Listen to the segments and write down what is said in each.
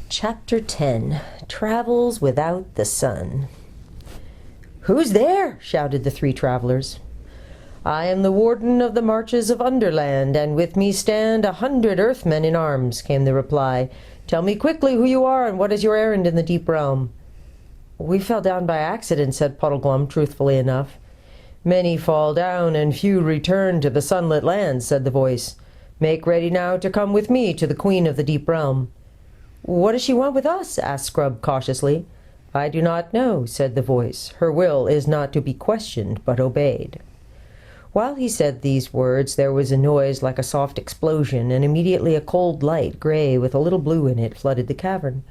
Chapter 10. Travels Without the Sun. "Who's there?" shouted the three travelers. "I am the warden of the marches of Underland, and with me stand 100 Earthmen in arms," came the reply. "Tell me quickly who you are, and what is your errand in the deep realm?" "We fell down by accident," said Puddleglum, truthfully enough. "Many fall down, and few return to the sunlit lands," said the voice. "Make ready now to come with me to the Queen of the Deep Realm." "What does she want with us?" asked Scrub cautiously. "I do not know," said the voice. "Her will is not to be questioned, but obeyed." While he said these words, there was a noise like a soft explosion, and immediately a cold light, gray with a little blue in it, flooded the cavern.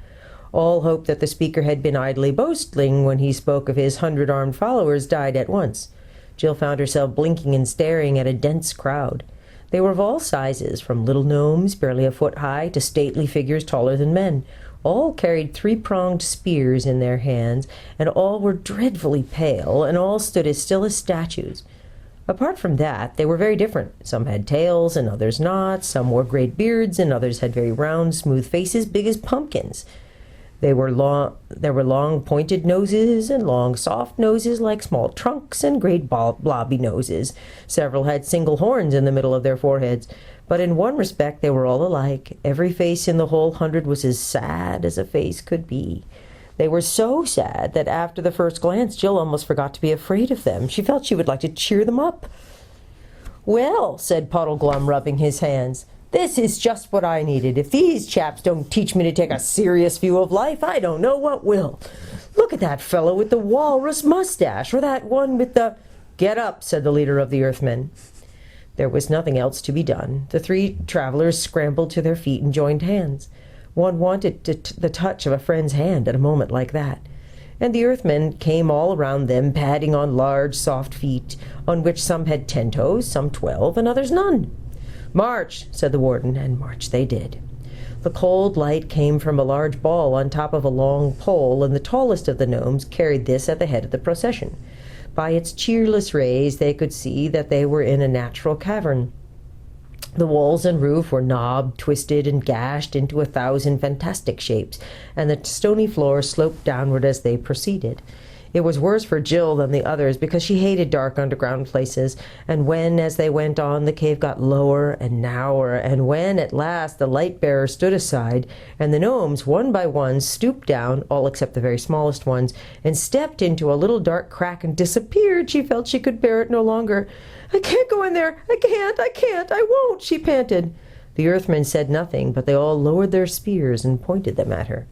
All hope that the speaker had been idly boasting when he spoke of his 100 armed followers died at once. Jill found herself blinking and staring at a dense crowd. They were of all sizes, from little gnomes barely a foot high to stately figures taller than men. All carried three-pronged spears in their hands, and all were dreadfully pale, and all stood as still as statues. Apart from that, they were very different. Some had tails and others not. Some wore great beards and others had very round, smooth faces, big as pumpkins. There were long pointed noses and long soft noses like small trunks and great blobby noses. Several had single horns in the middle of their foreheads. But in one respect they were all alike. Every face in the whole 100 was as sad as a face could be. They were so sad that after the first glance Jill almost forgot to be afraid of them. She felt she would like to cheer them up. "Well," said Puddleglum, rubbing his hands, "this is just what I needed. If these chaps don't teach me to take a serious view of life, I don't know what will. Look at that fellow with the walrus mustache, or that one with the—" "Get up," said the leader of the Earthmen. There was nothing else to be done. The three travelers scrambled to their feet and joined hands. One wanted the touch of a friend's hand at a moment like that. And the Earthmen came all around them, padding on large, soft feet, on which some had 10 toes, some 12, and others none. "March," said the warden, and march they did. The cold light came from a large ball on top of a long pole, and the tallest of the gnomes carried this at the head of the procession. By its cheerless rays they could see that they were in a natural cavern. The walls and roof were knobbed, twisted, and gashed into 1,000 fantastic shapes, and the stony floor sloped downward as they proceeded. It was worse for Jill than the others, because she hated dark underground places, and when, as they went on, the cave got lower and narrower, and when, at last, the light-bearer stood aside, and the gnomes, one by one, stooped down, all except the very smallest ones, and stepped into a little dark crack and disappeared, she felt she could bear it no longer. "I can't go in there! I can't! I won't!" she panted. The Earthmen said nothing, but they all lowered their spears and pointed them at her.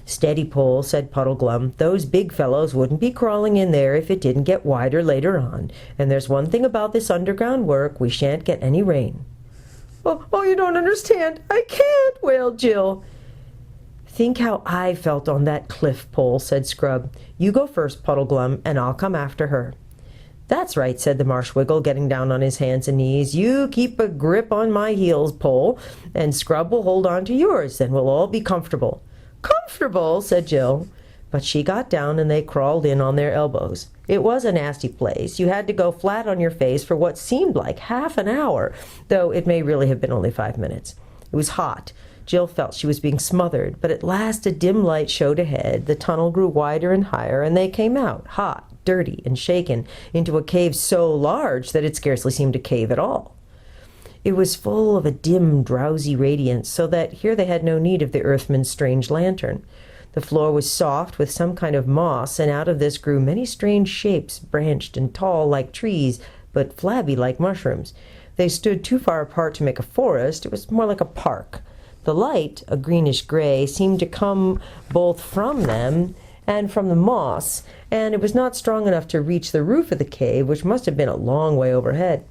"Steady pull," said Puddleglum. "Those big fellows wouldn't be crawling in there if it didn't get wider later on. And there's one thing about this underground work, we shan't get any rain." Oh, you don't understand. I can't," wailed Jill. "Think how I felt on that cliff pole," said Scrub. "You go first, Puddleglum, and I'll come after her." "That's right," said the Marshwiggle, getting down on his hands and knees. "You keep a grip on my heels, Pole, and Scrub will hold on to yours. Then we'll all be comfortable." "Comfortable," said Jill. But she got down and they crawled in on their elbows. It was a nasty place. You had to go flat on your face for what seemed like half an hour, though it may really have been only 5 minutes. It was hot. Jill felt she was being smothered, but at last a dim light showed ahead. The tunnel grew wider and higher, and they came out, hot, dirty, and shaken, into a cave so large that it scarcely seemed a cave at all. It was full of a dim, drowsy radiance, so that here they had no need of the Earthman's strange lantern. The floor was soft with some kind of moss, and out of this grew many strange shapes, branched and tall like trees, but flabby like mushrooms. They stood too far apart to make a forest. It was more like a park. The light, a greenish gray, seemed to come both from them and from the moss, and it was not strong enough to reach the roof of the cave, which must have been a long way overhead.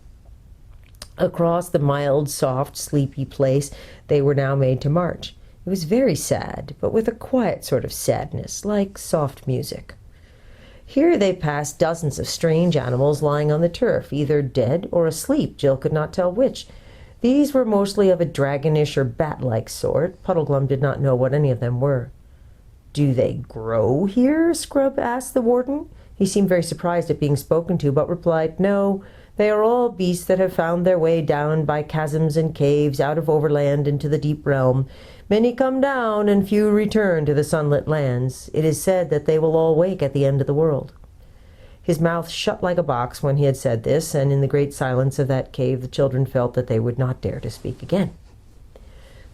Across the mild, soft, sleepy place they were now made to march. It was very sad, but with a quiet sort of sadness, like soft music. Here they passed dozens of strange animals lying on the turf, either dead or asleep. Jill could not tell which. These were mostly of a dragonish or bat-like sort. Puddleglum did not know what any of them were. "Do they grow here?" Scrub asked the warden. He seemed very surprised at being spoken to, but replied, "No. They are all beasts that have found their way down by chasms and caves, out of Overland into the deep realm. Many come down, and few return to the sunlit lands. It is said that they will all wake at the end of the world." His mouth shut like a box when he had said this, and in the great silence of that cave the children felt that they would not dare to speak again.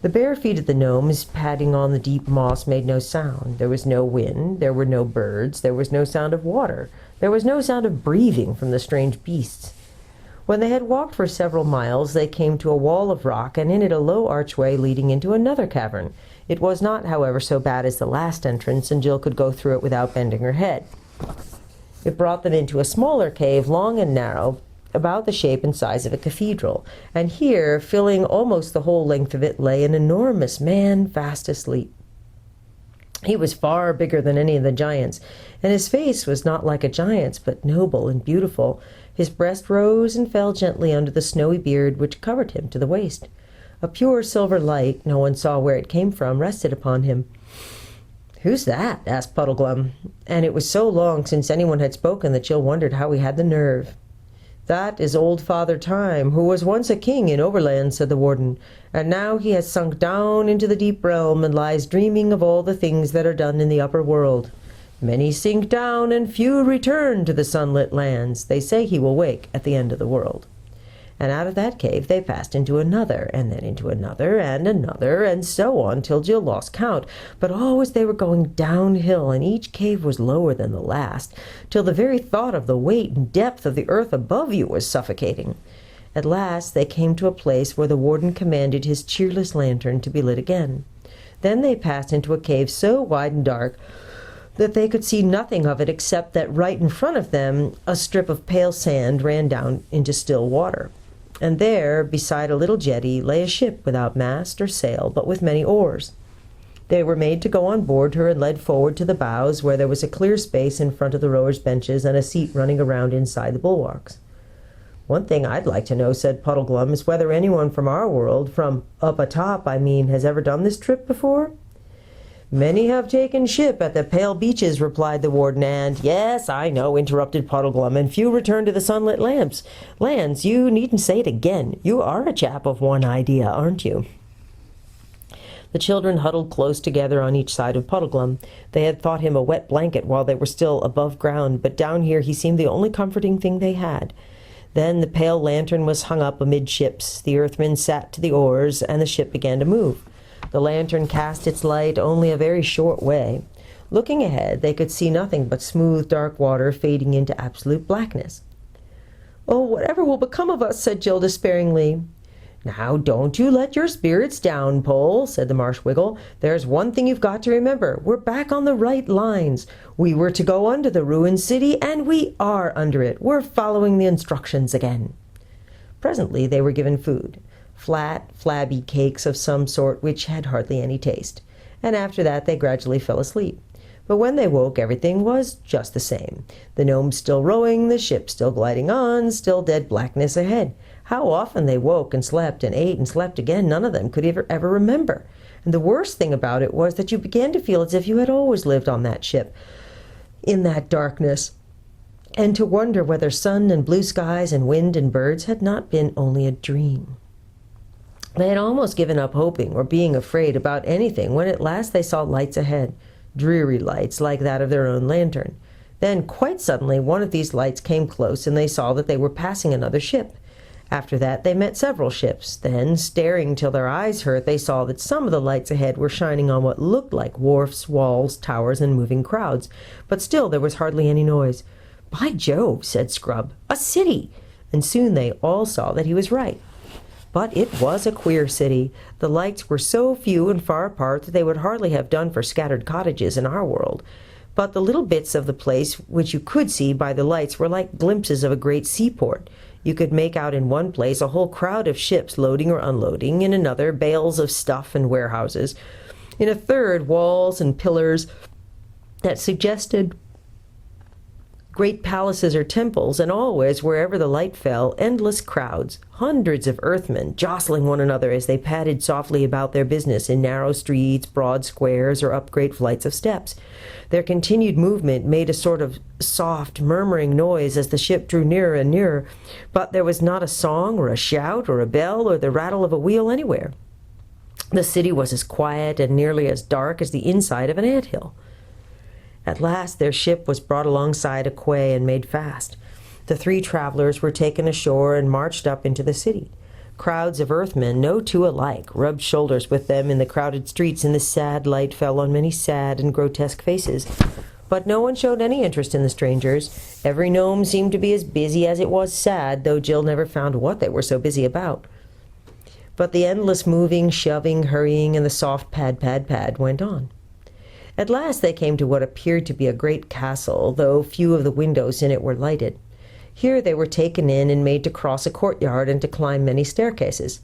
The bare feet of the gnomes padding on the deep moss made no sound. There was no wind, there were no birds, there was no sound of water, there was no sound of breathing from the strange beasts. When they had walked for several miles, they came to a wall of rock, and in it a low archway leading into another cavern. It was not, however, so bad as the last entrance, and Jill could go through it without bending her head. It brought them into a smaller cave, long and narrow, about the shape and size of a cathedral, and here, filling almost the whole length of it, lay an enormous man fast asleep. He was far bigger than any of the giants, and his face was not like a giant's, but noble and beautiful. His breast rose and fell gently under the snowy beard which covered him to the waist. A pure silver light, no one saw where it came from, rested upon him. "Who's that?" asked Puddleglum, and it was so long since anyone had spoken that Jill wondered how he had the nerve. "That is old Father Time, who was once a king in Overland," said the warden, "and now he has sunk down into the deep realm and lies dreaming of all the things that are done in the upper world. Many sink down and few return to the sunlit lands. They say he will wake at the end of the world." And out of that cave they passed into another, and then into another, and so on, till Jill lost count. But always they were going downhill, and each cave was lower than the last, till the very thought of the weight and depth of the earth above you was suffocating. At last they came to a place where the warden commanded his cheerless lantern to be lit again. Then they passed into a cave so wide and dark that they could see nothing of it except that right in front of them a strip of pale sand ran down into still water. And there, beside a little jetty, lay a ship without mast or sail, but with many oars. They were made to go on board her and led forward to the bows, where there was a clear space in front of the rowers' benches and a seat running around inside the bulwarks. "One thing I'd like to know," said Puddleglum, "is whether anyone from our world, from up atop, I mean, has ever done this trip before?" "Many have taken ship at the pale beaches," replied the warden, and— "Yes, I know," interrupted Puddleglum, "and few return to the sunlit lands. You needn't say it again. You are a chap of one idea, aren't you?" The children huddled close together on each side of Puddleglum. They had thought him a wet blanket while they were still above ground, but down here he seemed the only comforting thing they had. Then the pale lantern was hung up amidships, the earthmen sat to the oars, and the ship began to move. The lantern cast its light only a very short way. Looking ahead, they could see nothing but smooth, dark water fading into absolute blackness. "Oh, whatever will become of us?" said Jill despairingly. "Now, don't you let your spirits down, Pole," said the Marsh Wiggle. "There's one thing you've got to remember. We're back on the right lines. We were to go under the ruined city, and we are under it. We're following the instructions again." Presently they were given food. Flat, flabby cakes of some sort which had hardly any taste, and after that they gradually fell asleep. But when they woke, everything was just the same. The gnomes still rowing, the ship still gliding on, still dead blackness ahead. How often they woke and slept and ate and slept again, none of them could ever remember. And the worst thing about it was that you began to feel as if you had always lived on that ship, in that darkness, and to wonder whether sun and blue skies and wind and birds had not been only a dream. They had almost given up hoping or being afraid about anything when at last they saw lights ahead, dreary lights like that of their own lantern. Then, quite suddenly, one of these lights came close, and they saw that they were passing another ship. After that they met several ships. Then, staring till their eyes hurt, they saw that some of the lights ahead were shining on what looked like wharfs, walls, towers, and moving crowds. But still there was hardly any noise. "By Jove," said Scrub, "a city!" And soon they all saw that he was right. But it was a queer city. The lights were so few and far apart that they would hardly have done for scattered cottages in our world. But the little bits of the place which you could see by the lights were like glimpses of a great seaport. You could make out in one place a whole crowd of ships loading or unloading, in another bales of stuff and warehouses, in a third walls and pillars that suggested great palaces or temples, and always, wherever the light fell, endless crowds, hundreds of earthmen, jostling one another as they padded softly about their business in narrow streets, broad squares, or up great flights of steps. Their continued movement made a sort of soft, murmuring noise as the ship drew nearer and nearer, but there was not a song or a shout or a bell or the rattle of a wheel anywhere. The city was as quiet and nearly as dark as the inside of an ant-hill. At last their ship was brought alongside a quay and made fast. The 3 travelers were taken ashore and marched up into the city. Crowds of earthmen, no two alike, rubbed shoulders with them in the crowded streets, and the sad light fell on many sad and grotesque faces. But no one showed any interest in the strangers. Every gnome seemed to be as busy as it was sad, though Jill never found what they were so busy about. But the endless moving, shoving, hurrying, and the soft pad, pad, pad went on. At last they came to what appeared to be a great castle, though few of the windows in it were lighted. Here they were taken in and made to cross a courtyard and to climb many staircases.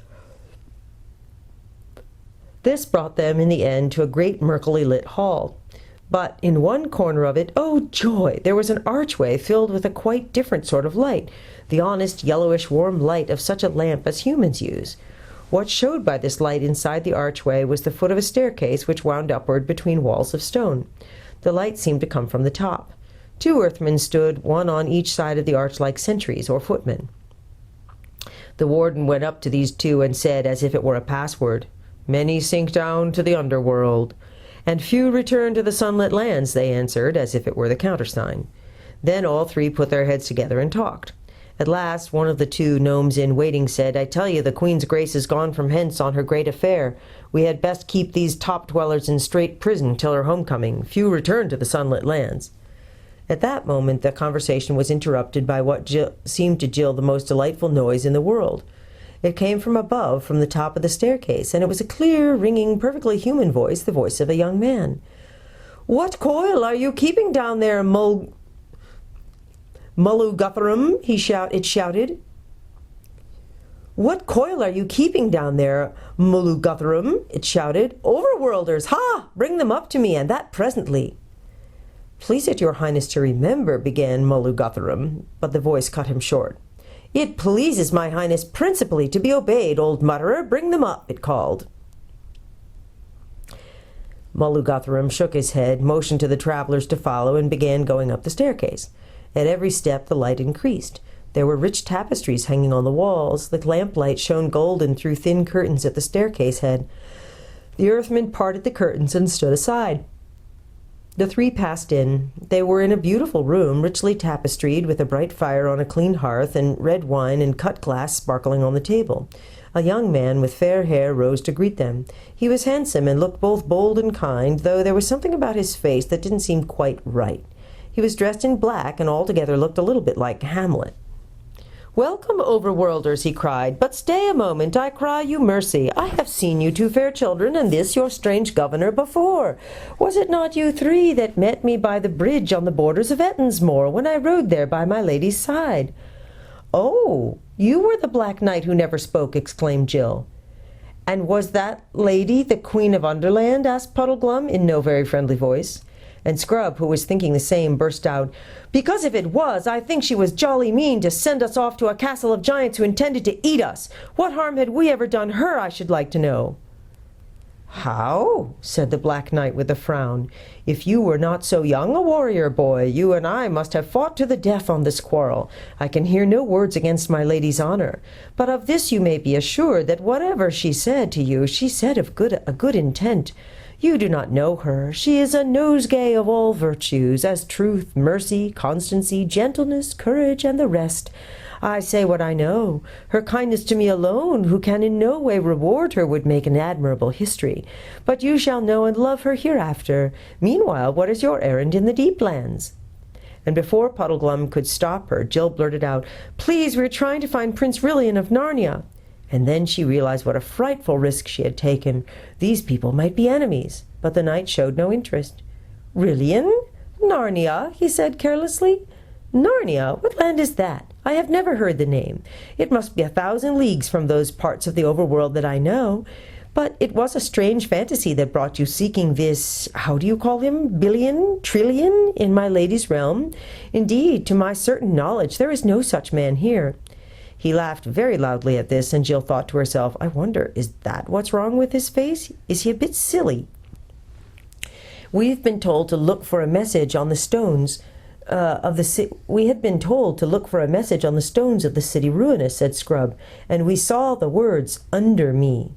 This brought them in the end to a great murkily lit hall. But in one corner of it, oh joy, there was an archway filled with a quite different sort of light, the honest yellowish warm light of such a lamp as humans use. What showed by this light inside the archway was the foot of a staircase which wound upward between walls of stone. The light seemed to come from the top. 2 earthmen stood, one on each side of the arch like sentries or footmen. The warden went up to these 2 and said, as if it were a password, "Many sink down to the underworld." "And few return to the sunlit lands," they answered, as if it were the countersign. Then all 3 put their heads together and talked. At last one of the 2 gnomes in waiting said, "I tell you, the Queen's Grace is gone from hence on her great affair. We had best keep these top-dwellers in strait prison till her homecoming. Few return to the sunlit lands." At that moment the conversation was interrupted by what seemed to Jill the most delightful noise in the world. It came from above, from the top of the staircase, and it was a clear, ringing, perfectly human voice, the voice of a young man. "What coil are you keeping down there, Mulluguthrum?" it shouted. "What coil are you keeping down there, Mulluguthrum?" it shouted. "Overworlders! Ha! Bring them up to me, and that presently." "Please it your highness to remember," began Mulluguthrum, but the voice cut him short. "It pleases my highness principally to be obeyed, old mutterer. Bring them up," it called. Mulluguthrum shook his head, motioned to the travelers to follow, and began going up the staircase. At every step the light increased. There were rich tapestries hanging on the walls. The lamplight shone golden through thin curtains at the staircase head. The earthmen parted the curtains and stood aside. The 3 passed in. They were in a beautiful room, richly tapestried, with a bright fire on a clean hearth, and red wine and cut glass sparkling on the table. A young man with fair hair rose to greet them. He was handsome and looked both bold and kind, though there was something about his face that didn't seem quite right. He was dressed in black and altogether looked a little bit like Hamlet. "Welcome, overworlders," he cried. "But stay a moment, I cry you mercy. I have seen you 2 fair children and this your strange governor before. Was it not you 3 that met me by the bridge on the borders of Ettinsmoor when I rode there by my lady's side?" "Oh, you were the Black Knight who never spoke," exclaimed Jill. "And was that lady the Queen of Underland?" asked Puddleglum in no very friendly voice. And Scrub, who was thinking the same, burst out, "Because if it was, I think she was jolly mean to send us off to a castle of giants who intended to eat us. What harm had we ever done her, I should like to know?" "How?" said the Black Knight with a frown. "If you were not so young a warrior boy, you and I must have fought to the death on this quarrel. I can hear no words against my lady's honor. But of this you may be assured, that whatever she said to you, she said of a good intent. You do not know her. She is a nosegay of all virtues, as truth, mercy, constancy, gentleness, courage, and the rest. I say what I know. Her kindness to me alone, who can in no way reward her, would make an admirable history. But you shall know and love her hereafter. Meanwhile, what is your errand in the deep lands?" And before Puddleglum could stop her, Jill blurted out, "Please, we're trying to find Prince Rilian of Narnia." And then she realized what a frightful risk she had taken. These people might be enemies, but the knight showed no interest. "Rilian? Narnia?" he said carelessly. "Narnia? What land is that? I have never heard the name. It must be 1,000 leagues from those parts of the overworld that I know. But it was a strange fantasy that brought you seeking this, how do you call him, billion, trillion, in my lady's realm? Indeed, to my certain knowledge, there is no such man here." He laughed very loudly at this, and Jill thought to herself, "I wonder, is that what's wrong with his face? Is he a bit silly?" "We've been told to look for a message on the stones we had been told to look for a message on the stones of the city ruinous," said Scrub, "and we saw the words, 'Under me.'"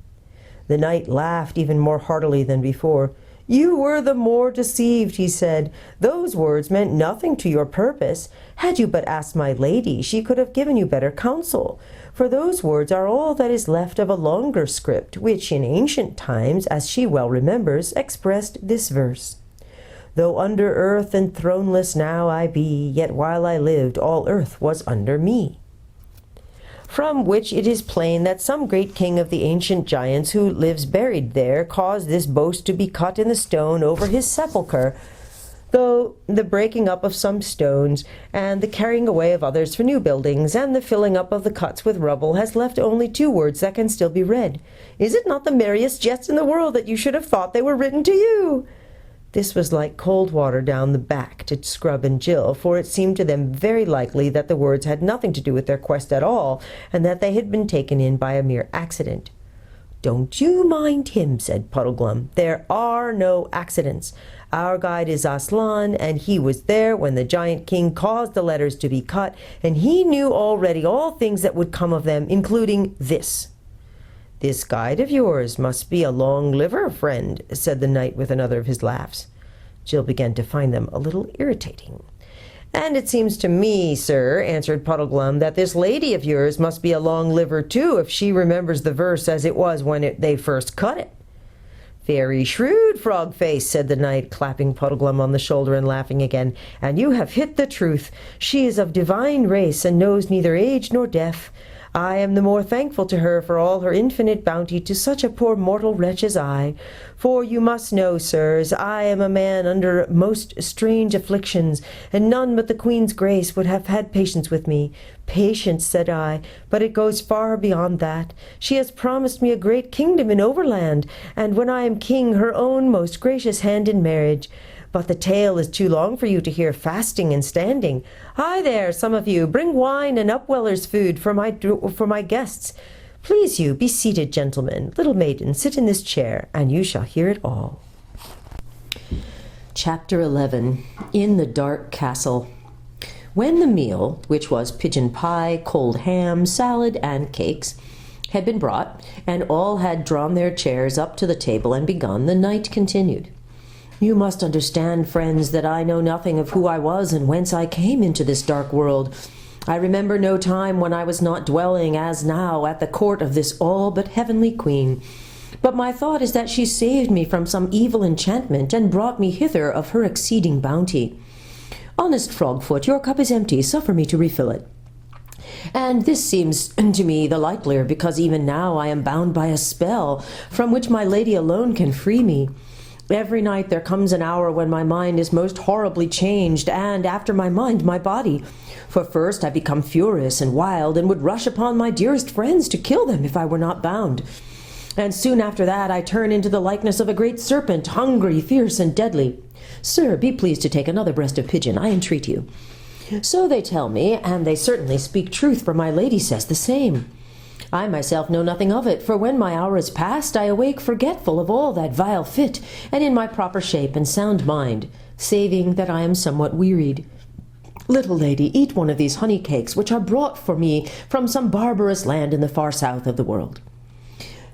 The knight laughed even more heartily than before. "You were the more deceived," he said. "Those words meant nothing to your purpose. Had you but asked my lady, she could have given you better counsel. For those words are all that is left of a longer script, which in ancient times, as she well remembers, expressed this verse: Though under earth and throneless now I be, yet while I lived all earth was under me. From which it is plain that some great king of the ancient giants who lives buried there caused this boast to be cut in the stone over his sepulchre, though the breaking up of some stones, and the carrying away of others for new buildings, and the filling up of the cuts with rubble, has left only 2 words that can still be read. Is it not the merriest jest in the world that you should have thought they were written to you? This was like cold water down the back to Scrub and Jill, for it seemed to them very likely that the words had nothing to do with their quest at all, and that they had been taken in by a mere accident. "Don't you mind him," said Puddleglum. "There are no accidents. Our guide is Aslan, and he was there when the giant king caused the letters to be cut, and he knew already all things that would come of them, including this." "This guide of yours must be a long liver, friend," said the knight with another of his laughs. Jill began to find them a little irritating. "And it seems to me, sir," answered Puddleglum, "that this lady of yours must be a long liver too, if she remembers the verse as it was when they first cut it." "Very shrewd, Frog-face," said the knight, clapping Puddleglum on the shoulder and laughing again, "and you have hit the truth. She is of divine race, and knows neither age nor death. I am the more thankful to her for all her infinite bounty to such a poor mortal wretch as I. For you must know, sirs, I am a man under most strange afflictions, and none but the Queen's grace would have had patience with me. Patience, said I, but it goes far beyond that. She has promised me a great kingdom in Overland, and when I am king, her own most gracious hand in marriage. But the tale is too long for you to hear fasting and standing. Hi there, some of you, bring wine and Upweller's food for my guests. Please you, be seated, gentlemen. Little maiden, sit in this chair, and you shall hear it all." Chapter 11. In the Dark Castle. When the meal, which was pigeon pie, cold ham, salad, and cakes, had been brought, and all had drawn their chairs up to the table and begun, the knight continued. "You must understand, friends, that I know nothing of who I was and whence I came into this dark world. I remember no time when I was not dwelling, as now, at the court of this all but heavenly queen. But my thought is that she saved me from some evil enchantment, and brought me hither of her exceeding bounty. Honest Frogfoot, your cup is empty, suffer me to refill it. And this seems to me the likelier, because even now I am bound by a spell, from which my lady alone can free me. Every night there comes an hour when my mind is most horribly changed, and after my mind, my body. For first I become furious and wild, and would rush upon my dearest friends to kill them if I were not bound. And soon after that I turn into the likeness of a great serpent, hungry, fierce, and deadly. Sir, be pleased to take another breast of pigeon, I entreat you. So they tell me, and they certainly speak truth, for my lady says the same. I myself know nothing of it, for when my hour is past, I awake forgetful of all that vile fit, and in my proper shape and sound mind, saving that I am somewhat wearied. Little lady, eat one of these honey cakes, which are brought for me from some barbarous land in the far south of the world.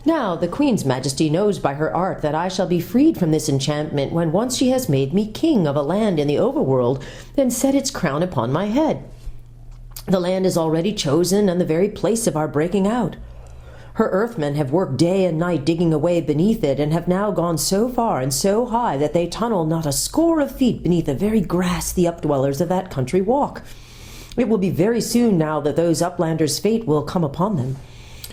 Now the Queen's Majesty knows by her art that I shall be freed from this enchantment when once she has made me king of a land in the overworld, and set its crown upon my head. The land is already chosen, and the very place of our breaking out. Her earthmen have worked day and night digging away beneath it, and have now gone so far and so high that they tunnel not a score of feet beneath the very grass the updwellers of that country walk. It will be very soon now that those uplanders' fate will come upon them.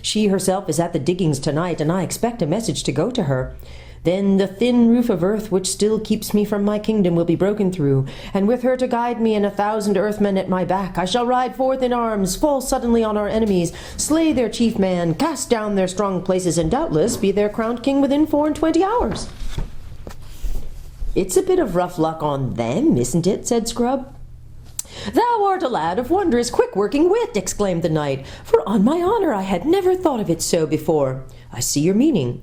She herself is at the diggings tonight, and I expect a message to go to her. Then the thin roof of earth which still keeps me from my kingdom will be broken through, and with her to guide me and 1,000 earthmen at my back, I shall ride forth in arms, fall suddenly on our enemies, slay their chief man, cast down their strong places, and doubtless be their crowned king within 24 hours. It's a bit of rough luck on them, isn't it? Said Scrub. Thou art a lad of wondrous quick-working wit, exclaimed the knight, for on my honour I had never thought of it so before. I see your meaning.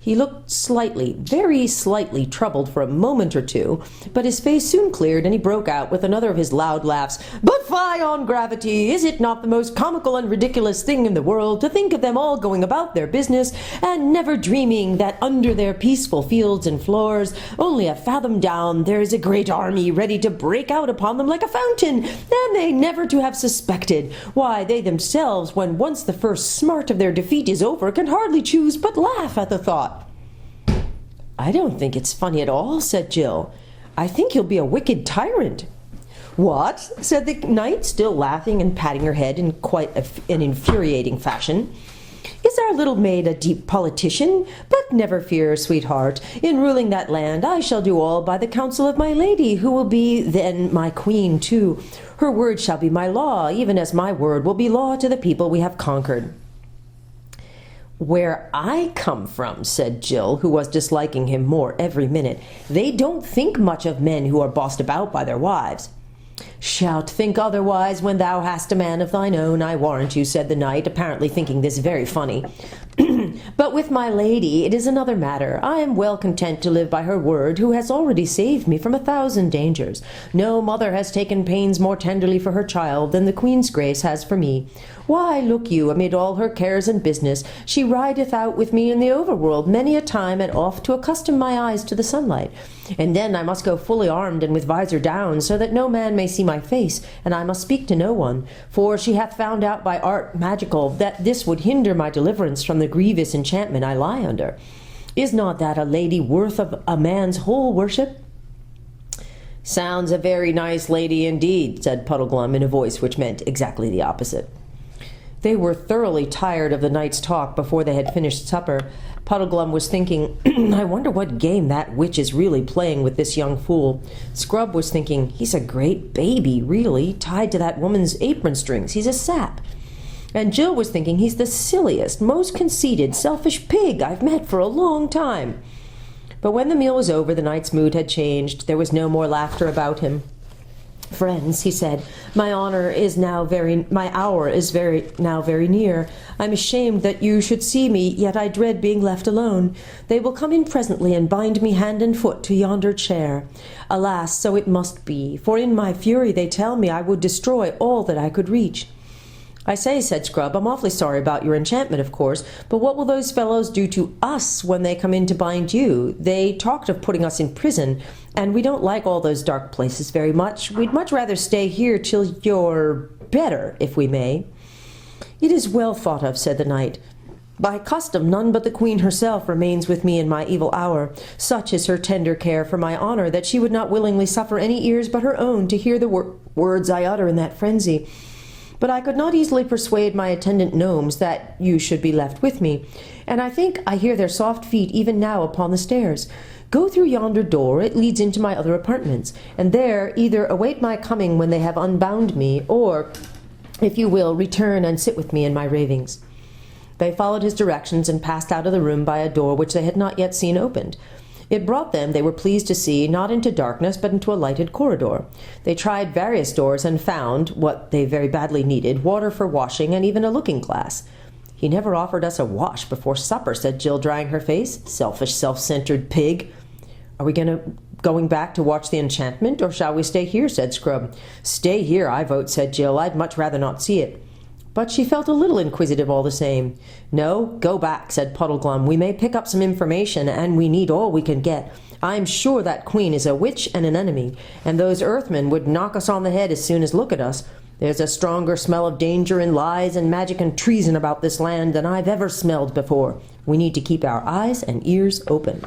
He looked slightly, very slightly troubled for a moment or two, but his face soon cleared, and he broke out with another of his loud laughs. "But fie on gravity! Is it not the most comical and ridiculous thing in the world to think of them all going about their business, and never dreaming that under their peaceful fields and floors, only a fathom down, there is a great army ready to break out upon them like a fountain, and they never to have suspected? Why, they themselves, when once the first smart of their defeat is over, can hardly choose but laugh at the thought." "I don't think it's funny at all," said Jill. "I think he'll be a wicked tyrant." "What?" said the knight, still laughing and patting her head in quite an infuriating fashion. "Is our little maid a deep politician? But never fear, sweetheart. In ruling that land, I shall do all by the counsel of my lady, who will be then my queen too. Her word shall be my law, even as my word will be law to the people we have conquered." "Where I come from," said Jill, who was disliking him more every minute, "they don't think much of men who are bossed about by their wives." "Shalt think otherwise when thou hast a man of thine own, I warrant you," said the knight, apparently thinking this very funny. "But with my lady it is another matter. I am well content to live by her word, who has already saved me from 1,000 dangers. No mother has taken pains more tenderly for her child than the Queen's Grace has for me. Why, look you, amid all her cares and business, she rideth out with me in the overworld many a time and oft to accustom my eyes to the sunlight. And then I must go fully armed and with visor down, so that no man may see my face, and I must speak to no one. For she hath found out by art magical that this would hinder my deliverance from the grievous enchantment I lie under. Is not that a lady worth of a man's whole worship?" "Sounds a very nice lady indeed," said Puddleglum in a voice which meant exactly the opposite. They were thoroughly tired of the night's talk before they had finished supper. Puddleglum was thinking, "I wonder what game that witch is really playing with this young fool." Scrub was thinking, "He's a great baby, really, tied to that woman's apron strings. He's a sap." And Jill was thinking, "He's the silliest, most conceited, selfish pig I've met for a long time." But when the meal was over, the knight's mood had changed. There was no more laughter about him. "Friends," he said, my hour is now very near. I'm ashamed that you should see me, yet I dread being left alone. They will come in presently and bind me hand and foot to yonder chair. Alas, so it must be, for in my fury they tell me I would destroy all that I could reach." "I say," said Scrub, "I'm awfully sorry about your enchantment, of course, but what will those fellows do to us when they come in to bind you? They talked of putting us in prison, and we don't like all those dark places very much. We'd much rather stay here till you're better, if we may." "It is well thought of," said the knight. "By custom, none but the Queen herself remains with me in my evil hour. Such is her tender care for my honor that she would not willingly suffer any ears but her own to hear the words I utter in that frenzy. But I could not easily persuade my attendant gnomes that you should be left with me, and I think I hear their soft feet even now upon the stairs. Go through yonder door, it leads into my other apartments, and there either await my coming when they have unbound me, or, if you will, return and sit with me in my ravings." They followed his directions and passed out of the room by a door which they had not yet seen opened. It brought them, they were pleased to see, not into darkness, but into a lighted corridor. They tried various doors and found, what they very badly needed, water for washing and even a looking-glass. "He never offered us a wash before supper," said Jill, drying her face. "Selfish, self-centered pig." "Are we going back to watch the enchantment, or shall we stay here?" said Scrub. "Stay here, I vote," said Jill. "I'd much rather not see it." But she felt a little inquisitive all the same. "No, go back," said Puddleglum. "We may pick up some information, and we need all we can get. I'm sure that Queen is a witch and an enemy, and those earthmen would knock us on the head as soon as look at us. There's a stronger smell of danger and lies and magic and treason about this land than I've ever smelled before. We need to keep our eyes and ears open."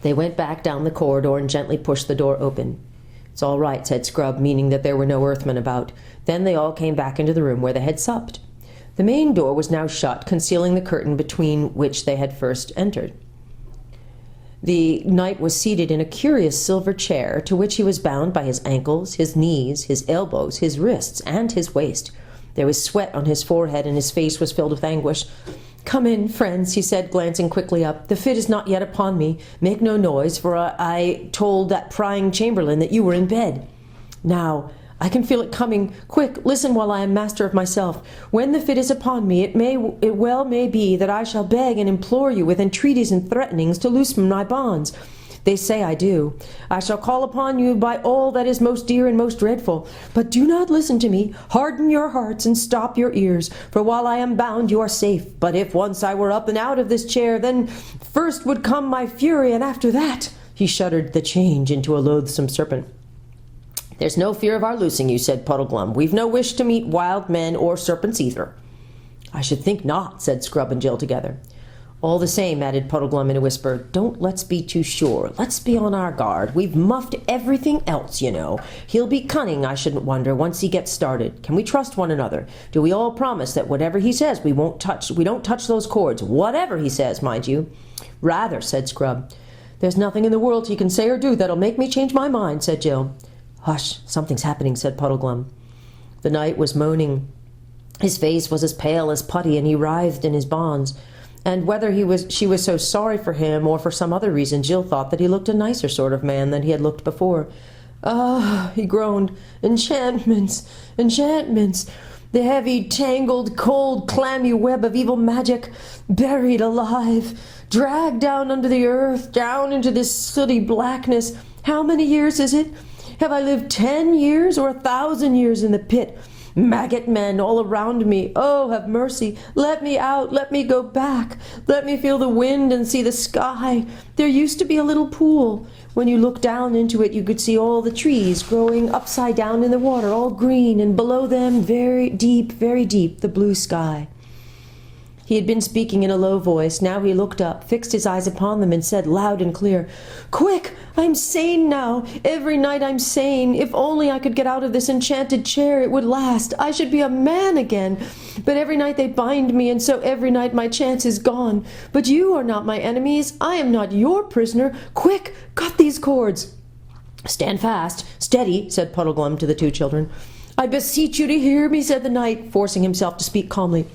They went back down the corridor and gently pushed the door open. "It's all right," said Scrub, meaning that there were no earthmen about. Then they all came back into the room where they had supped. The main door was now shut, concealing the curtain between which they had first entered. The knight was seated in a curious silver chair, to which he was bound by his ankles, his knees, his elbows, his wrists, and his waist. There was sweat on his forehead, and his face was filled with anguish. "Come in, friends," he said, glancing quickly up. "The fit is not yet upon me. Make no noise, for I told that prying chamberlain that you were in bed. Now, I can feel it coming. Quick, listen while I am master of myself. When the fit is upon me, it well may be that I shall beg and implore you with entreaties and threatenings to loosen my bonds. They say I do. I shall call upon you by all that is most dear and most dreadful. But do not listen to me. Harden your hearts and stop your ears. For while I am bound, you are safe. But if once I were up and out of this chair, then first would come my fury, and after that—" He shuddered the change into a loathsome serpent. "There's no fear of our loosing you," said Puddleglum. "We've no wish to meet wild men or serpents either." "I should think not," said Scrub and Jill together. "All the same," added Puddleglum in a whisper, "don't let's be too sure. Let's be on our guard. We've muffed everything else, you know. He'll be cunning, I shouldn't wonder, once he gets started. Can we trust one another? Do we all promise that whatever he says we don't touch those cords? Whatever he says, mind you." "Rather," said Scrub. "There's nothing in the world he can say or do that'll make me change my mind," said Jill. "Hush, something's happening," said Puddleglum. The knight was moaning. His face was as pale as putty, and he writhed in his bonds. And whether she was so sorry for him or for some other reason, Jill thought that he looked a nicer sort of man than he had looked before. "Ah," he groaned, "enchantments, enchantments! The heavy, tangled, cold, clammy web of evil magic, buried alive, dragged down under the earth, down into this sooty blackness. How many years is it? Have I lived 10 years or 1,000 years in the pit? Maggot men all around me. Oh, have mercy. Let me out. Let me go back. Let me feel the wind and see the sky. There used to be a little pool. When you looked down into it, you could see all the trees growing upside down in the water, all green, and below them, very deep, the blue sky." He had been speaking in a low voice. Now he looked up, fixed his eyes upon them, and said loud and clear, "Quick! I'm sane now. Every night I'm sane. If only I could get out of this enchanted chair, it would last. I should be a man again. But every night they bind me, and so every night my chance is gone. But you are not my enemies. I am not your prisoner. Quick! Cut these cords!" "Stand fast. Steady," said Puddleglum to the two children. "I beseech you to hear me," said the knight, forcing himself to speak calmly.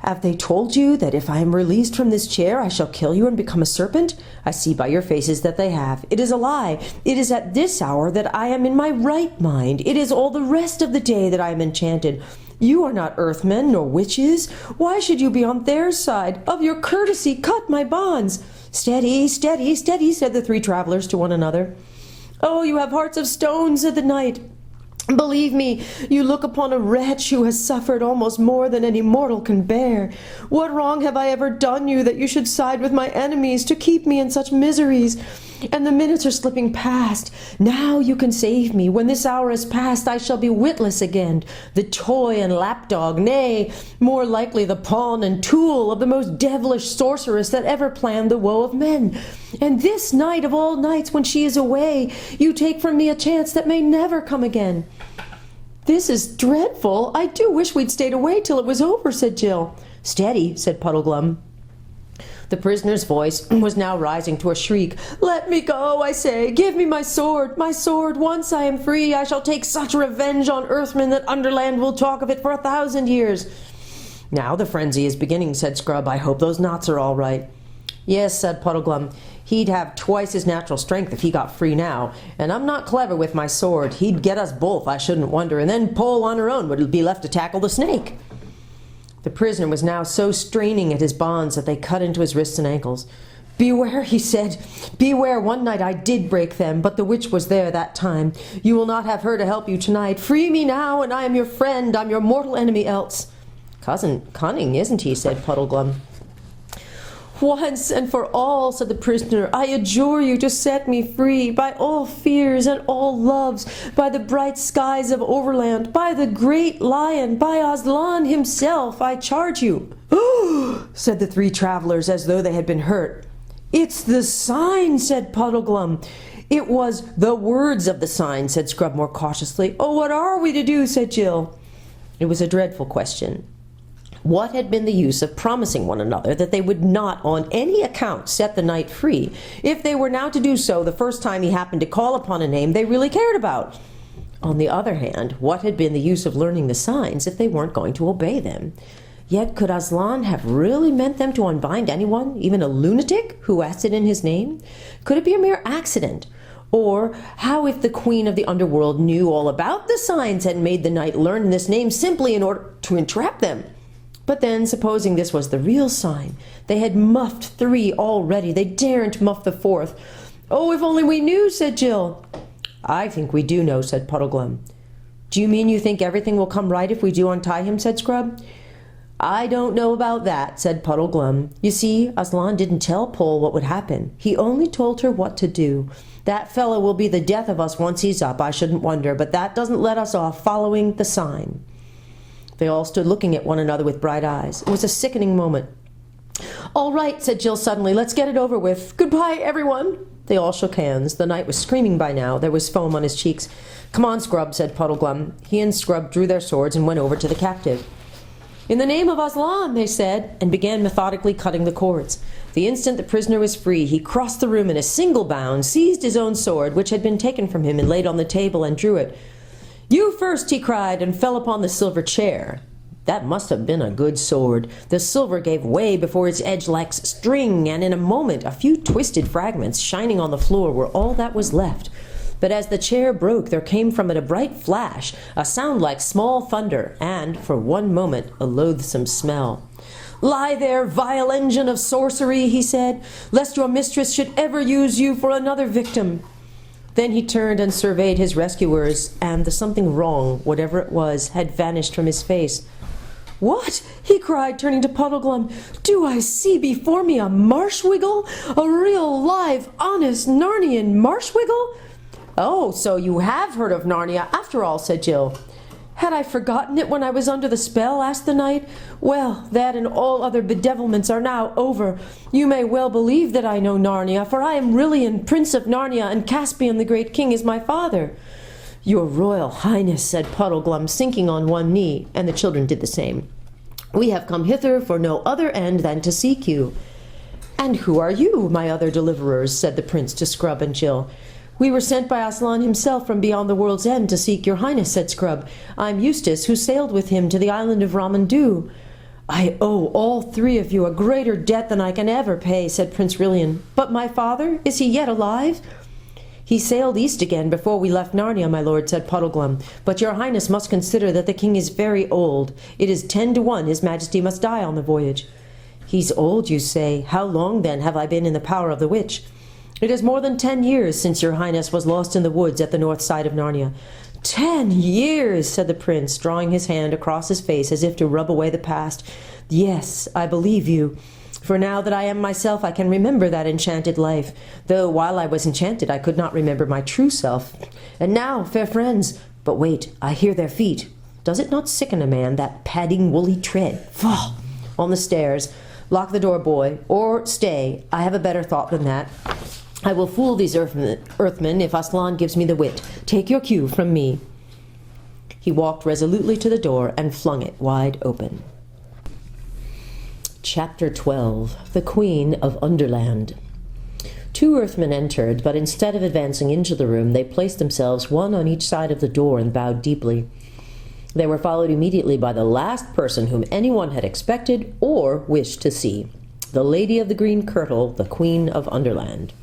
"Have they told you that if I am released from this chair, I shall kill you and become a serpent? I see by your faces that they have. It is a lie. It is at this hour that I am in my right mind. It is all the rest of the day that I am enchanted. You are not earthmen nor witches. Why should you be on their side? Of your courtesy, cut my bonds." "Steady, steady, steady," said the three travelers to one another. "Oh, you have hearts of stone," said the knight. "Believe me, you look upon a wretch who has suffered almost more than any mortal can bear. What wrong have I ever done you that you should side with my enemies to keep me in such miseries? And the minutes are slipping past. Now you can save me. When this hour is past, I shall be witless again, the toy and lapdog, nay, more likely the pawn and tool of the most devilish sorceress that ever planned the woe of men. And this night of all nights, when she is away, you take from me a chance that may never come again." "This is dreadful. I do wish we'd stayed away till it was over," said Jill. "Steady," said Puddleglum. The prisoner's voice was now rising to a shriek. "Let me go, I say. Give me my sword, my sword. Once I am free, I shall take such revenge on earthmen that Underland will talk of it for 1,000 years. "Now the frenzy is beginning," said Scrub. "I hope those knots are all right." "Yes," said Puddleglum. "He'd have twice his natural strength if he got free now. And I'm not clever with my sword. He'd get us both, I shouldn't wonder, and then Pole on her own would be left to tackle the snake." The prisoner was now so straining at his bonds that they cut into his wrists and ankles. "Beware," he said. "Beware. One night I did break them, but the witch was there that time. You will not have her to help you tonight. Free me now, and I am your friend. I'm your mortal enemy else." "Cousin cunning, isn't he?" said Puddleglum. "Once and for all," said the prisoner, "I adjure you to set me free. By all fears and all loves, by the bright skies of Overland, by the great lion, by Aslan himself, I charge you." said the three travelers, as though they had been hurt. "It's the sign," said Puddleglum. "It was the words of the sign," said Scrub more cautiously. "Oh, what are we to do?" said Jill. It was a dreadful question. What had been the use of promising one another that they would not on any account set the knight free, if they were now to do so the first time he happened to call upon a name they really cared about? On the other hand, what had been the use of learning the signs if they weren't going to obey them? Yet could Aslan have really meant them to unbind anyone, even a lunatic, who asked it in his name? Could it be a mere accident? Or how if the queen of the underworld knew all about the signs and made the knight learn this name simply in order to entrap them? But then, supposing this was the real sign, they had muffed 3 already. They daren't muff the 4th. "Oh, if only we knew," said Jill. "I think we do know," said Puddleglum. "Do you mean you think everything will come right if we do untie him?" said Scrub. "I don't know about that," said Puddleglum. "You see, Aslan didn't tell Poll what would happen. He only told her what to do. That fellow will be the death of us once he's up, I shouldn't wonder, but that doesn't let us off following the sign." They all stood looking at one another with bright eyes. It was a sickening moment. "All right," said Jill suddenly. "Let's get it over with. Goodbye, everyone." They all shook hands. The knight was screaming by now. There was foam on his cheeks. "Come on, Scrub," said Puddleglum. He and Scrub drew their swords and went over to the captive. "In the name of Aslan," they said, and began methodically cutting the cords. The instant the prisoner was free, he crossed the room in a single bound, seized his own sword, which had been taken from him, and laid on the table, and drew it. "You first," he cried, and fell upon the silver chair. That must have been a good sword. The silver gave way before its edge like string, and in a moment a few twisted fragments shining on the floor were all that was left. But as the chair broke, there came from it a bright flash, a sound like small thunder, and, for one moment, a loathsome smell. "Lie there, vile engine of sorcery," he said, "lest your mistress should ever use you for another victim." Then he turned and surveyed his rescuers, and the something wrong, whatever it was, had vanished from his face. "What?" he cried, turning to Puddleglum. "Do I see before me a marshwiggle? A real, live, honest Narnian marshwiggle?" "Oh, so you have heard of Narnia after all," said Jill. "Had I forgotten it when I was under the spell?" asked the knight. "Well, that and all other bedevilments are now over. You may well believe that I know Narnia, for I am Rilian, Prince of Narnia, and Caspian the Great King is my father." "Your Royal Highness," said Puddleglum, sinking on one knee, and the children did the same, "we have come hither for no other end than to seek you." "And who are you, my other deliverers?" said the prince to Scrub and Jill. "We were sent by Aslan himself from beyond the world's end to seek your highness," said Scrub. "I'm Eustace, who sailed with him to the island of Ramandu." "I owe all 3 of you a greater debt than I can ever pay," said Prince Rilian. "But my father, is he yet alive?" "He sailed east again before we left Narnia, my lord," said Puddleglum. "But your highness must consider that the king is very old. It is 10 to 1 his majesty must die on the voyage." "He's old, you say? How long, then, have I been in the power of the witch?" "It is more than 10 years since your highness was lost in the woods at the north side of Narnia." "10 years!" said the prince, drawing his hand across his face as if to rub away the past. "Yes, I believe you. For now that I am myself, I can remember that enchanted life, though while I was enchanted I could not remember my true self. And now, fair friends, but wait, I hear their feet. Does it not sicken a man, that padding woolly tread? Faugh! On the stairs. Lock the door, boy, or stay, I have a better thought than that. I will fool these earthmen if Aslan gives me the wit. Take your cue from me." He walked resolutely to the door and flung it wide open. Chapter 12. The Queen of Underland. 2 earthmen entered, but instead of advancing into the room, they placed themselves one on each side of the door and bowed deeply. They were followed immediately by the last person whom anyone had expected or wished to see, the Lady of the Green Kirtle, the Queen of Underland.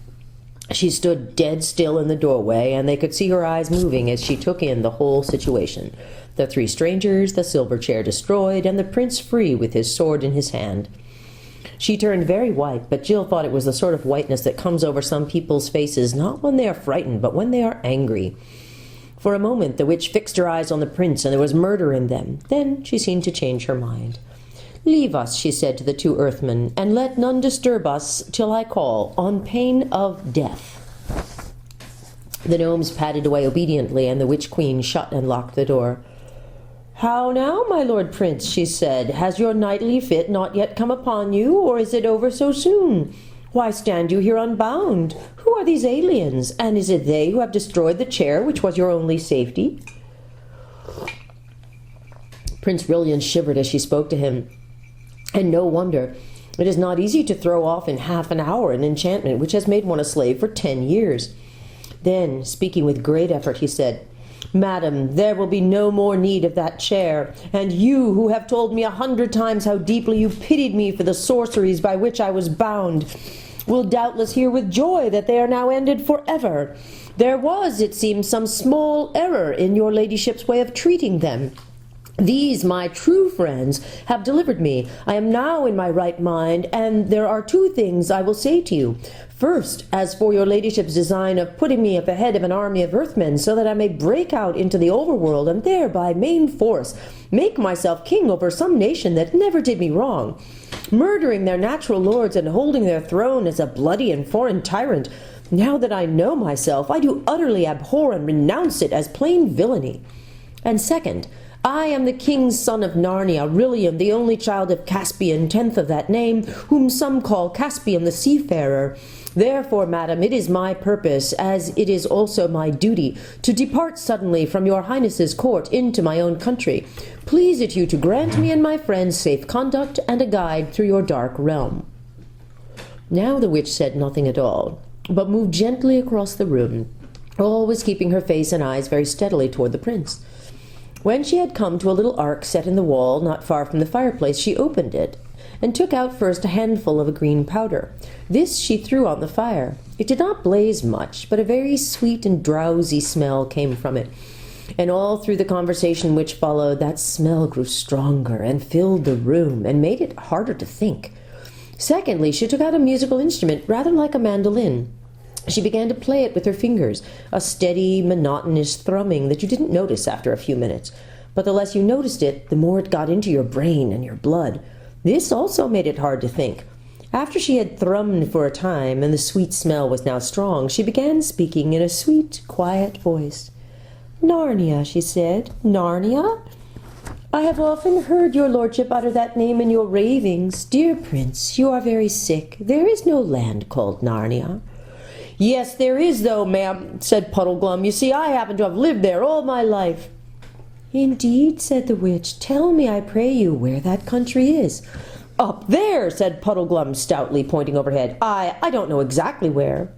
She stood dead still in the doorway, and they could see her eyes moving as she took in the whole situation. The 3 strangers, the silver chair destroyed, and the prince free with his sword in his hand. She turned very white, but Jill thought it was the sort of whiteness that comes over some people's faces, not when they are frightened, but when they are angry. For a moment the witch fixed her eyes on the prince, and there was murder in them. Then she seemed to change her mind. "Leave us," she said to the 2 earthmen, "and let none disturb us till I call, on pain of death." The gnomes padded away obediently, and the witch queen shut and locked the door. "How now, my lord prince," she said, "has your nightly fit not yet come upon you, or is it over so soon? Why stand you here unbound? Who are these aliens, and is it they who have destroyed the chair which was your only safety?" Prince Rilian shivered as she spoke to him. And no wonder. It is not easy to throw off in half an hour an enchantment which has made one a slave for 10 years. Then, speaking with great effort, he said, "Madam, there will be no more need of that chair, and you who have told me 100 times how deeply you pitied me for the sorceries by which I was bound, will doubtless hear with joy that they are now ended forever. There was, it seems, some small error in your ladyship's way of treating them. These, my true friends, have delivered me. I am now in my right mind, and there are two things I will say to you. First, as for your ladyship's design of putting me at the head of an army of earthmen, so that I may break out into the overworld, and there, by main force, make myself king over some nation that never did me wrong, murdering their natural lords and holding their throne as a bloody and foreign tyrant. Now that I know myself, I do utterly abhor and renounce it as plain villainy. And second, I am the king's son of Narnia, Rilliam, the only child of Caspian, 10th of that name, whom some call Caspian the seafarer. Therefore, madam, it is my purpose, as it is also my duty, to depart suddenly from your highness's court into my own country. Please it you to grant me and my friends safe conduct and a guide through your dark realm. Now the witch said nothing at all, but moved gently across the room, always keeping her face and eyes very steadily toward the prince. When she had come to a little ark set in the wall not far from the fireplace, she opened it, and took out first a handful of a green powder. This she threw on the fire. It did not blaze much, but a very sweet and drowsy smell came from it. And all through the conversation which followed, that smell grew stronger and filled the room, and made it harder to think. Secondly, she took out a musical instrument, rather like a mandolin. She began to play it with her fingers, a steady, monotonous thrumming that you didn't notice after a few minutes. But the less you noticed it, the more it got into your brain and your blood. This also made it hard to think. After she had thrummed for a time, and the sweet smell was now strong, she began speaking in a sweet, quiet voice. "Narnia," she said. "Narnia? I have often heard your lordship utter that name in your ravings. Dear prince, you are very sick. There is no land called Narnia." "Yes, there is, though, ma'am," said Puddleglum. "You see, I happen to have lived there all my life." "Indeed," said the witch. "Tell me, I pray you, where that country is." "Up there," said Puddleglum stoutly, pointing overhead. I don't know exactly where."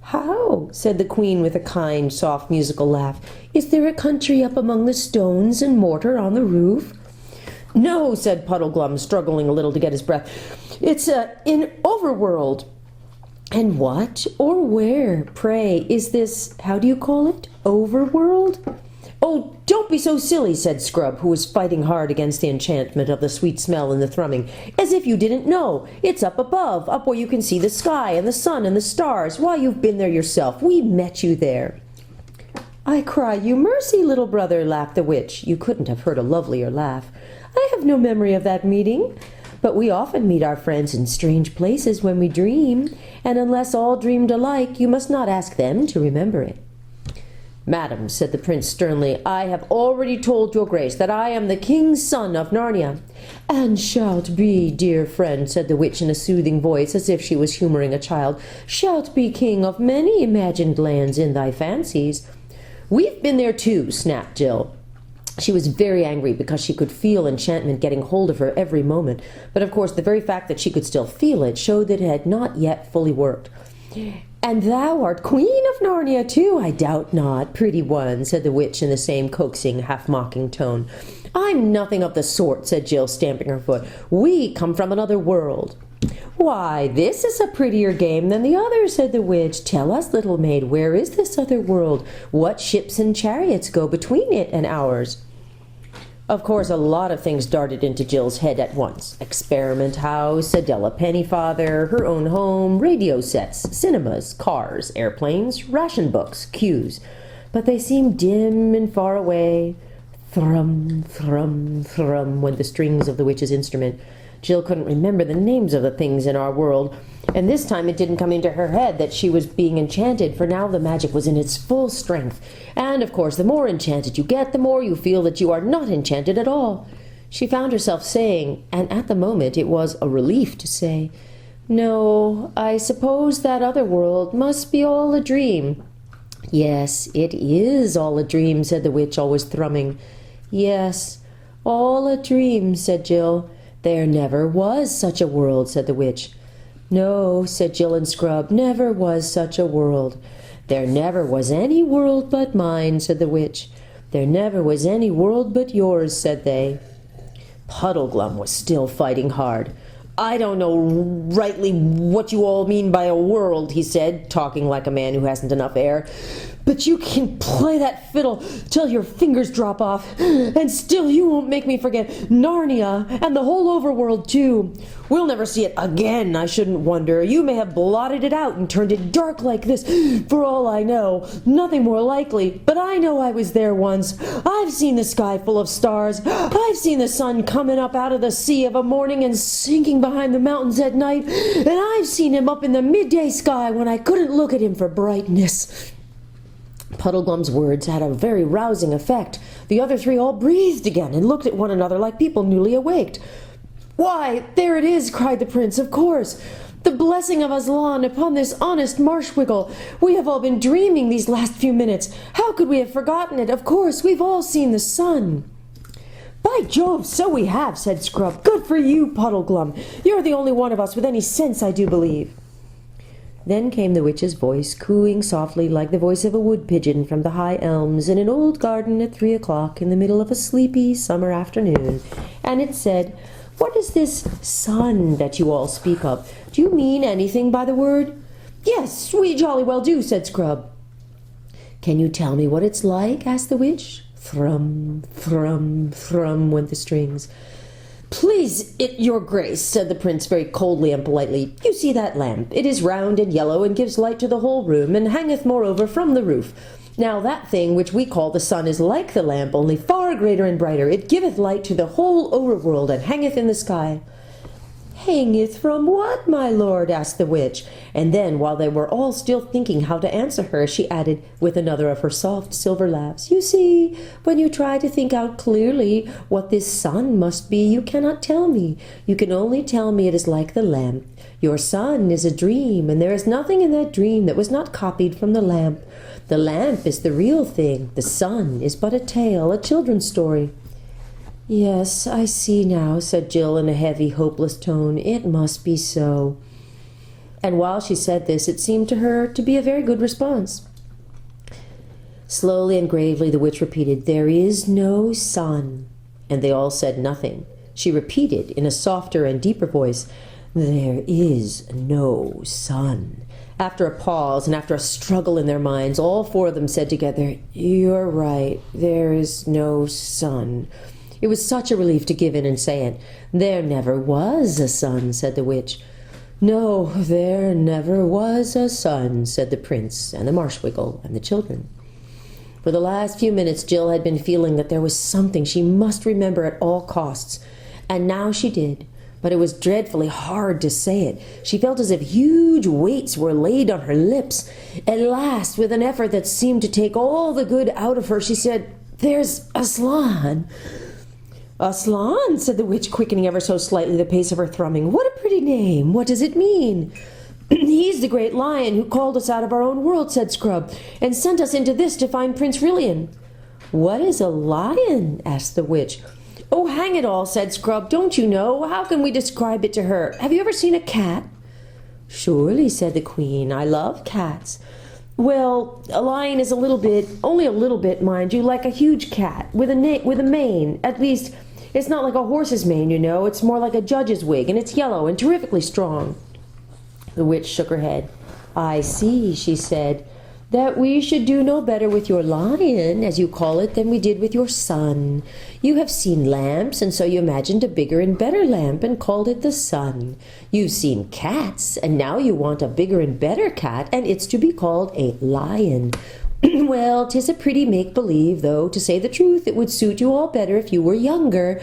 "How?" said the queen with a kind, soft, musical laugh. "Is there a country up among the stones and mortar on the roof?" "No," said Puddleglum, struggling a little to get his breath. "It's in Overworld." "And what or where, pray, is this, how do you call it, Overworld?" "Oh, don't be so silly," said Scrub, who was fighting hard against the enchantment of the sweet smell and the thrumming. "As if you didn't know. It's up above, up where you can see the sky and the sun and the stars. Why, you've been there yourself. We met you there." "I cry you mercy, little brother," laughed the witch. You couldn't have heard a lovelier laugh. "I have no memory of that meeting. But we often meet our friends in strange places when we dream, and unless all dreamed alike, you must not ask them to remember it." "Madam," said the prince sternly, "I have already told your grace that I am the king's son of Narnia." "And shalt be, dear friend," said the witch in a soothing voice, as if she was humoring a child, "shalt be king of many imagined lands in thy fancies." "We've been there too," snapped Jill. She was very angry because she could feel enchantment getting hold of her every moment, but of course the very fact that she could still feel it showed that it had not yet fully worked. "And thou art queen of Narnia too, I doubt not, pretty one," said the witch in the same coaxing, half-mocking tone. "I'm nothing of the sort," said Jill, stamping her foot. "We come from another world." "Why, this is a prettier game than the other," said the witch. "Tell us, little maid, where is this other world? What ships and chariots go between it and ours?" Of course, a lot of things darted into Jill's head at once. Experiment house, Adela Pennyfather, her own home, radio sets, cinemas, cars, airplanes, ration books, queues. But they seemed dim and far away. Thrum, thrum, thrum went the strings of the witch's instrument. Jill couldn't remember the names of the things in our world, and this time it didn't come into her head that she was being enchanted, for now the magic was in its full strength. And, of course, the more enchanted you get, the more you feel that you are not enchanted at all. She found herself saying, and at the moment it was a relief to say, "No, I suppose that other world must be all a dream." "Yes, it is all a dream," said the witch, always thrumming. "Yes, all a dream," said Jill. "There never was such a world," said the witch. "No," said Jill and Scrub, "never was such a world." "There never was any world but mine," said the witch. "There never was any world but yours," said they. Puddleglum was still fighting hard. I don't know rightly what you all mean by a world, he said, talking like a man who hasn't enough air. But you can play that fiddle till your fingers drop off, and still you won't make me forget Narnia and the whole overworld, too. We'll never see it again, I shouldn't wonder. You may have blotted it out and turned it dark like this, for all I know. Nothing more likely, but I know I was there once. I've seen the sky full of stars. I've seen the sun coming up out of the sea of a morning and sinking behind the mountains at night, and I've seen him up in the midday sky when I couldn't look at him for brightness. Puddleglum's words had a very rousing effect. The other three all breathed again and looked at one another like people newly awaked. "Why, there it is," cried the prince, "of course. The blessing of Aslan upon this honest Marshwiggle. We have all been dreaming these last few minutes. How could we have forgotten it? Of course, we've all seen the sun." "By Jove, so we have," said Scrub. "Good for you, Puddleglum. You're the only one of us with any sense, I do believe." Then came the witch's voice, cooing softly like the voice of a wood-pigeon from the high elms in an old garden at 3 o'clock in the middle of a sleepy summer afternoon, and it said, "What is this sun that you all speak of? Do you mean anything by the word?" "Yes, we jolly well do," said Scrub. "Can you tell me what it's like?" asked the witch. Thrum, thrum, thrum went the strings. "Please, your grace," said the prince very coldly and politely, "you see that lamp? It is round and yellow, and gives light to the whole room, and hangeth moreover from the roof. Now that thing which we call the sun is like the lamp, only far greater and brighter. It giveth light to the whole overworld, and hangeth in the sky." "Hangeth from what, my lord?" asked the witch, and then, while they were all still thinking how to answer her, she added, with another of her soft silver laughs, "You see, when you try to think out clearly what this sun must be, you cannot tell me. You can only tell me it is like the lamp. Your sun is a dream, and there is nothing in that dream that was not copied from the lamp. The lamp is the real thing. The sun is but a tale, a children's story." "Yes, I see now," said Jill in a heavy, hopeless tone. "It must be so." And while she said this, it seemed to her to be a very good response. Slowly and gravely the witch repeated, "There is no sun." And they all said nothing. She repeated in a softer and deeper voice, "There is no sun." After a pause and after a struggle in their minds, all four of them said together, "You're right, there is no sun." It was such a relief to give in and say it. "There never was a sun," said the witch. "No, there never was a sun," said the prince and the Marshwiggle and the children. For the last few minutes Jill had been feeling that there was something she must remember at all costs, and now she did. But it was dreadfully hard to say it. She felt as if huge weights were laid on her lips. At last, with an effort that seemed to take all the good out of her, she said, "There's Aslan." "Aslan," said the witch, quickening ever so slightly the pace of her thrumming. "What a pretty name! What does it mean?" "He's the great lion who called us out of our own world," said Scrub, "and sent us into this to find Prince Rilian." "What is a lion?" asked the witch. "Oh, hang it all," said Scrub. "Don't you know? How can we describe it to her? Have you ever seen a cat?" "Surely," said the queen. "I love cats." "Well, a lion is a little bit, only a little bit, mind you, like a huge cat, with a mane. At least, it's not like a horse's mane, you know. It's more like a judge's wig, and it's yellow and terrifically strong." The witch shook her head. "I see," she said, "that we should do no better with your lion, as you call it, than we did with your sun. You have seen lamps, and so you imagined a bigger and better lamp and called it the sun. You've seen cats, and now you want a bigger and better cat, and it's to be called a lion. Well, 'tis a pretty make-believe, though, to say the truth, it would suit you all better if you were younger.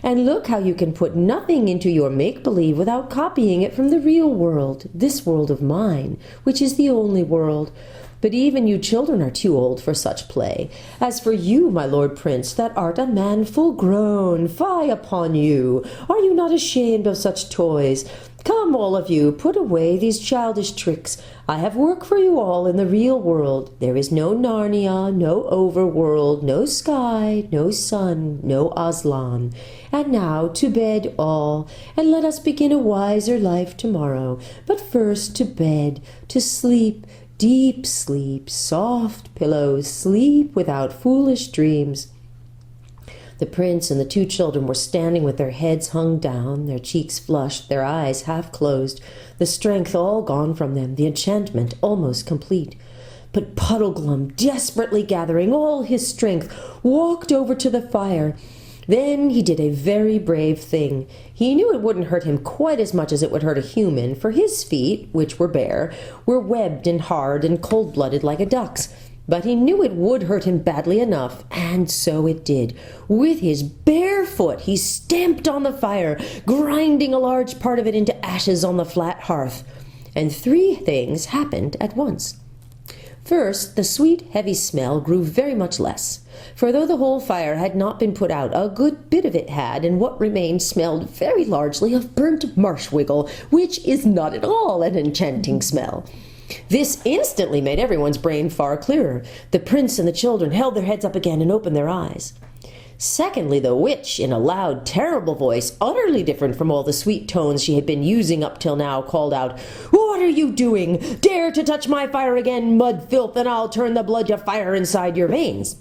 And look how you can put nothing into your make-believe without copying it from the real world, this world of mine, which is the only world. But even you children are too old for such play. As for you, my lord prince, that art a man full grown, fie upon you! Are you not ashamed of such toys? Come, all of you, put away these childish tricks. I have work for you all in the real world. There is no Narnia, no overworld, no sky, no sun, no Aslan. And now to bed all, and let us begin a wiser life tomorrow. But first to bed, to sleep, deep sleep, soft pillows, sleep without foolish dreams. The prince and the two children were standing with their heads hung down, their cheeks flushed, their eyes half closed, the strength all gone from them, the enchantment almost complete. But Puddleglum, desperately gathering all his strength, walked over to the fire. Then he did a very brave thing. He knew it wouldn't hurt him quite as much as it would hurt a human, for his feet, which were bare, were webbed and hard and cold-blooded like a duck's. But he knew it would hurt him badly enough, and so it did. With his bare foot he stamped on the fire, grinding a large part of it into ashes on the flat hearth. And three things happened at once. First, the sweet, heavy smell grew very much less, for though the whole fire had not been put out, a good bit of it had, and what remained smelled very largely of burnt marsh-wiggle, which is not at all an enchanting smell. This instantly made everyone's brain far clearer. The prince and the children held their heads up again and opened their eyes. Secondly, the witch, in a loud, terrible voice, utterly different from all the sweet tones she had been using up till now, called out, "What are you doing? Dare to touch my fire again, mud filth, and I'll turn the blood to fire inside your veins."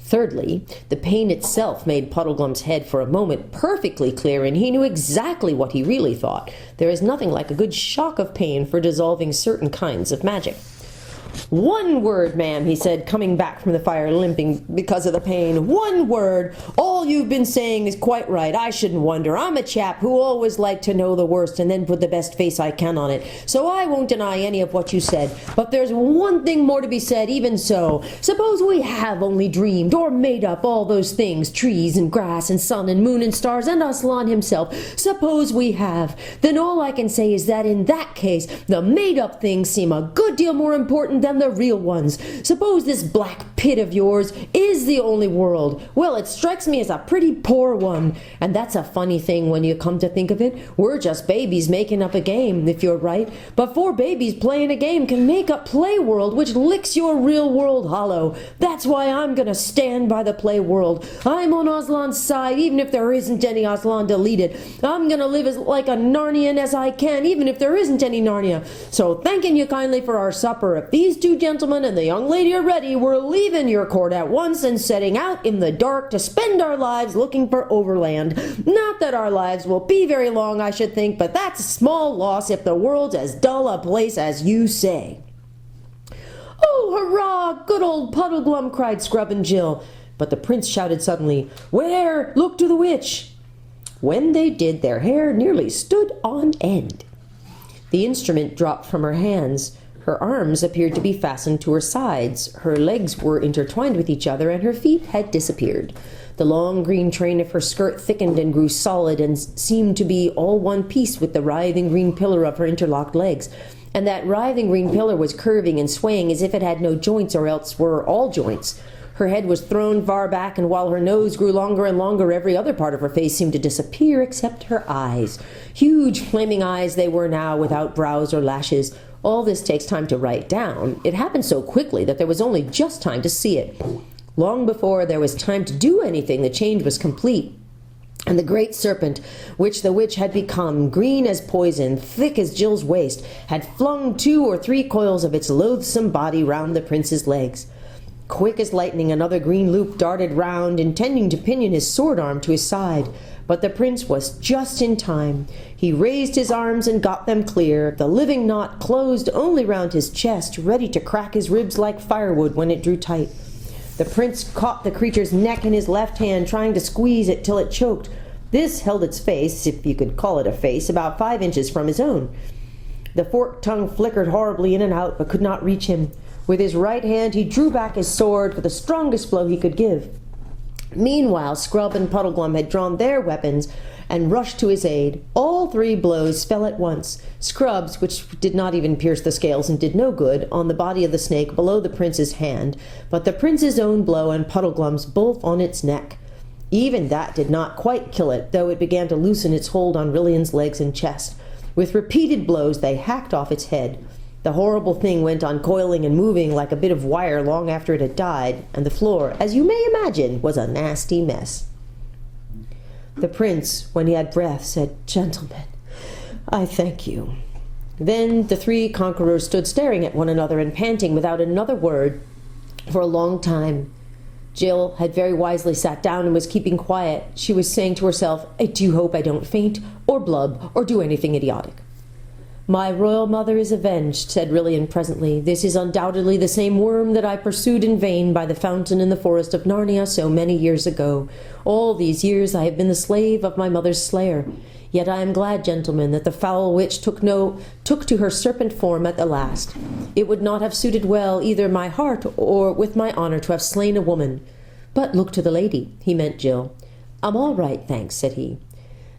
Thirdly, the pain itself made Puddleglum's head for a moment perfectly clear, and he knew exactly what he really thought. There is nothing like a good shock of pain for dissolving certain kinds of magic. "One word, ma'am," he said, coming back from the fire limping because of the pain. "One word. All you've been saying is quite right. I shouldn't wonder. I'm a chap who always liked to know the worst and then put the best face I can on it. So I won't deny any of what you said. But there's one thing more to be said, even so. Suppose we have only dreamed or made up all those things, trees and grass and sun and moon and stars and Aslan himself. Suppose we have. Then all I can say is that in that case, the made-up things seem a good deal more important than the real ones. Suppose this black pit of yours is the only world. Well, it strikes me as a pretty poor one. And that's a funny thing when you come to think of it. We're just babies making up a game, if you're right. But four babies playing a game can make a play world which licks your real world hollow. That's why I'm going to stand by the play world. I'm on Aslan's side, even if there isn't any Aslan deleted. I'm going to live as like a Narnian as I can, even if there isn't any Narnia. So thanking you kindly for our supper, if these two gentlemen and the young lady are ready, we're leaving your court at once and setting out in the dark to spend our lives looking for Overland. Not that our lives will be very long, I should think, but that's a small loss if the world's as dull a place as you say." "Oh, hurrah! Good old Puddleglum!" cried Scrub and Jill. But the prince shouted suddenly, "Where? Look to the witch!" When they did, their hair nearly stood on end. The instrument dropped from her hands. Her arms appeared to be fastened to her sides, her legs were intertwined with each other, and her feet had disappeared. The long green train of her skirt thickened and grew solid, and seemed to be all one piece with the writhing green pillar of her interlocked legs. And that writhing green pillar was curving and swaying as if it had no joints, or else were all joints. Her head was thrown far back, and while her nose grew longer and longer, every other part of her face seemed to disappear except her eyes. Huge flaming eyes they were now, without brows or lashes. All this takes time to write down. It happened so quickly that there was only just time to see it. Long before there was time to do anything, the change was complete. And the great serpent, which the witch had become, green as poison, thick as Jill's waist, had flung 2 or 3 coils of its loathsome body round the prince's legs. Quick as lightning, another green loop darted round, intending to pinion his sword arm to his side. But the prince was just in time. He raised his arms and got them clear. The living knot closed only round his chest, ready to crack his ribs like firewood when it drew tight. The prince caught the creature's neck in his left hand, trying to squeeze it till it choked. This held its face, if you could call it a face, about 5 inches from his own. The forked tongue flickered horribly in and out, but could not reach him. With his right hand he drew back his sword for the strongest blow he could give. Meanwhile, Scrub and Puddleglum had drawn their weapons and rushed to his aid. All 3 blows fell at once. Scrub's, which did not even pierce the scales and did no good, on the body of the snake below the prince's hand, but the prince's own blow and Puddleglum's both on its neck. Even that did not quite kill it, though it began to loosen its hold on Rillian's legs and chest. With repeated blows they hacked off its head. The horrible thing went on coiling and moving like a bit of wire long after it had died, and the floor, as you may imagine, was a nasty mess. The prince, when he had breath, said, "Gentlemen, I thank you." Then the 3 conquerors stood staring at one another and panting without another word for a long time. Jill had very wisely sat down and was keeping quiet. She was saying to herself, "I do hope I don't faint, or blub, or do anything idiotic." "My royal mother is avenged," said Rilian presently. "This is undoubtedly the same worm that I pursued in vain by the fountain in the forest of Narnia so many years ago. All these years I have been the slave of my mother's slayer. Yet I am glad, gentlemen, that the foul witch took to her serpent form at the last. It would not have suited well either my heart or with my honour to have slain a woman. But look to the lady," he meant Jill. "I'm all right, thanks," said he.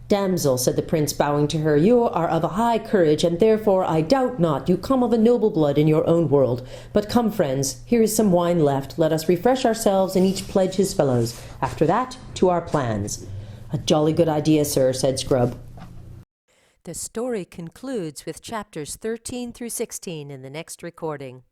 "Damsel," said the prince, bowing to her, "you are of a high courage, and therefore I doubt not you come of a noble blood in your own world. But come, friends, here is some wine left. Let us refresh ourselves and each pledge his fellows. After that, to our plans." "A jolly good idea, sir," said Scrub. The story concludes with chapters 13 through 16 in the next recording.